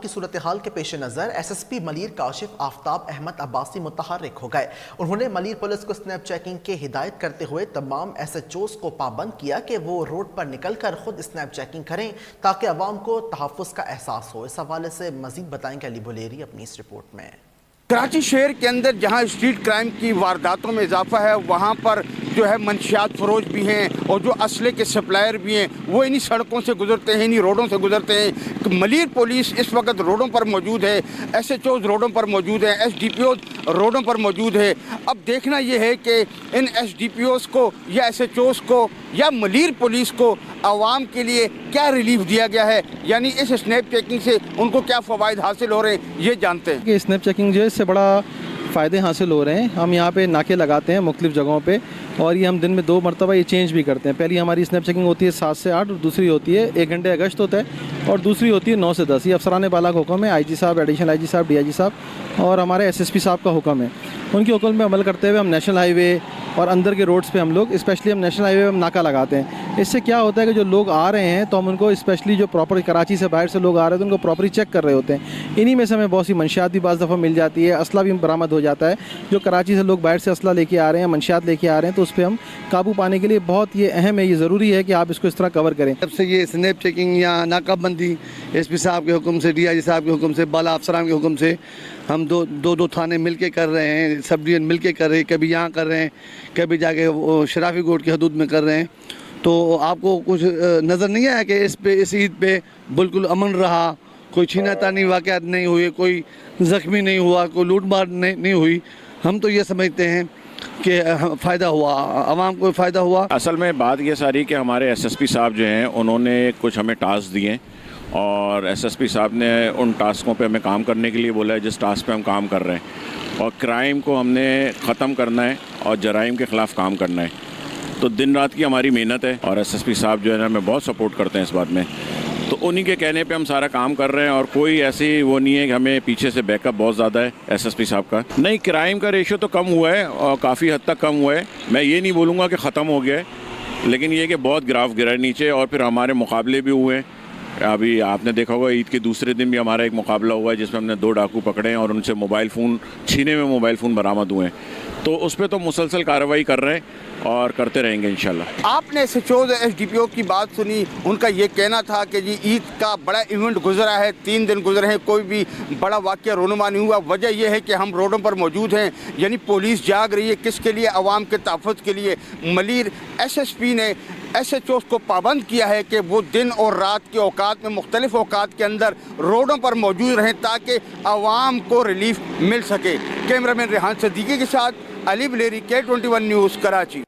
की सूरत हाल के पेश नज़र SSP मलीर काशिफ आफ्ताब अहमद अब्बासी मुतहर्रिक हो गए। उन्होंने मलीर पुलिस को स्नैप चेकिंग की हिदायत करते हुए तमाम SHOs को पाबंद किया कि वो रोड पर निकल कर खुद स्नैप चेकिंग करें ताकि अवाम को तहफ़्फ़ुज़ का एहसास हो। इस हवाले से मज़ीद बताएंगे अली बुलेरी अपनी इस रिपोर्ट में। कराची शहर के अंदर जहां स्ट्रीट क्राइम की वारदातों में इजाफा है, वहां पर जो है मंशियात फरोश भी हैं और जो असले के सप्लायर भी हैं, वो इन्हीं सड़कों से गुजरते हैं, इन्हीं रोडों से गुजरते हैं। मलीर पुलिस इस वक्त रोडों पर मौजूद है, SHOs रोडों पर मौजूद है, SDPOs रोडों पर मौजूद है। अब देखना ये है कि इन SDPOs को या SHOs को या मलीर पुलिस को आवाम के लिए क्या रिलीफ दिया गया है, यानी इस स्नैप चेकिंग से उनको क्या फ़वाइद हासिल हो रहे हैं, ये जानते हैं। कि स्नैप चेकिंग जो है इससे बड़ा फ़ायदे हासिल हो रहे हैं। हम यहाँ पे नाके लगाते हैं मुख्तलिफ़ जगहों पे और ये हम दिन में 2 मरतबा ये चेंज भी करते हैं। पहली हमारी स्नैप चेकिंग होती है 7 से 8 और दूसरी होती है 1 घंटे अगस्त होता है और दूसरी होती है 9 से 10। ये अफसरान बाला का हुक्म है, IG साहब, एडिशनल IG साहब, DIG साहब और हमारे SSP साहब का हुक्म है। उनके हुक्म में अमल करते हुए हम नेशनल हाईवे और अंदर के रोड्स पे हम लोग स्पेशली हम नेशनल हाईवे में हम नाका लगाते हैं। इससे क्या होता है कि जो लोग आ रहे हैं तो हम उनको स्पेशली जो प्रॉपर कराची से बाहर से लोग आ रहे हैं तो उनको प्रॉपरली चेक कर रहे होते हैं। इन्हीं में से हमें बहुत सी मंशियात भी बाज़ दफ़ा मिल जाती है, असला भी बरामद हो जाता है। जो कराची से लोग बाहर से असला लेके आ रहे हैं, मंशियात लेके आ रहे हैं, तो उस पर हम काबू पाने के लिए बहुत ये अहम है, ये ज़रूरी है कि आप इसको इस तरह कवर करें। जब से ये स्नैप चेकिंग या नाकाबंदी SP साहब के हुक्म से, DIG साहब के हुक्म से, बाला अफसरान के हुक्म से हम दो थाने मिल के कर रहे हैं, सब डिवीजन मिल के कर रहे हैं, कभी यहाँ कर रहे हैं, कभी जाके शराफी कोर्ट की हदूद में कर रहे हैं। तो आपको कुछ नज़र नहीं आया कि इस ईद पे बिल्कुल अमन रहा, कोई छीना तानी वाक़यात नहीं हुए, कोई ज़ख्मी नहीं हुआ, कोई लूट मार नहीं हुई। हम तो ये समझते हैं कि फ़ायदा हुआ, आवाम को फ़ायदा हुआ। असल में बात ये सारी कि हमारे SSP साहब जो हैं उन्होंने कुछ हमें टास्क दिए और SSP साहब ने उन टास्कों पे हमें काम करने के लिए बोला है जिस टास्क पे हम काम कर रहे हैं, और क्राइम को हमने ख़त्म करना है और जराइम के ख़िलाफ़ काम करना है। तो दिन रात की हमारी मेहनत है और SSP साहब जो है ना हमें बहुत सपोर्ट करते हैं इस बात में। तो उन्हीं के कहने पे हम सारा काम कर रहे हैं और कोई ऐसी वो नहीं है कि हमें पीछे से बैकअप बहुत ज़्यादा है SSP साहब का। नहीं, क्राइम का रेशो तो कम हुआ है और काफ़ी हद तक कम हुआ है। मैं ये नहीं बोलूँगा कि ख़त्म हो गया है, लेकिन ये कि बहुत ग्राफ गिरा है नीचे। और फिर हमारे मुकाबले भी हुए हैं। अभी आपने देखा होगा ईद के दूसरे दिन भी हमारा एक मुकाबला हुआ है जिसमें हमने 2 डाकू पकड़े हैं और उनसे मोबाइल फ़ोन छीने में मोबाइल फ़ोन बरामद हुए हैं। तो उस पर तो मुसलसल कार्रवाई कर रहे हैं और करते रहेंगे इंशाल्लाह। आपने SHOs SDPO की बात सुनी, उनका ये कहना था कि जी ईद का बड़ा इवेंट गुजरा है, 3 दिन गुजरे हैं, कोई भी बड़ा वाक़या रोनुमा नहीं हुआ। वजह यह है कि हम रोडों पर मौजूद हैं, यानी पुलिस जाग रही है। किसके लिए? आवाम के तहफ़्फ़ुज़ के लिए। मलीर SSP ने SHOs को पाबंद किया है कि वो दिन और रात के औकात में मुख्तलिफ़ औकात के अंदर रोडों पर मौजूद रहें ताकि आवाम को रिलीफ मिल सके। कैमरामैन रेहान सदीकी के साथ अली बुलेरी, K21 न्यूज़, कराची।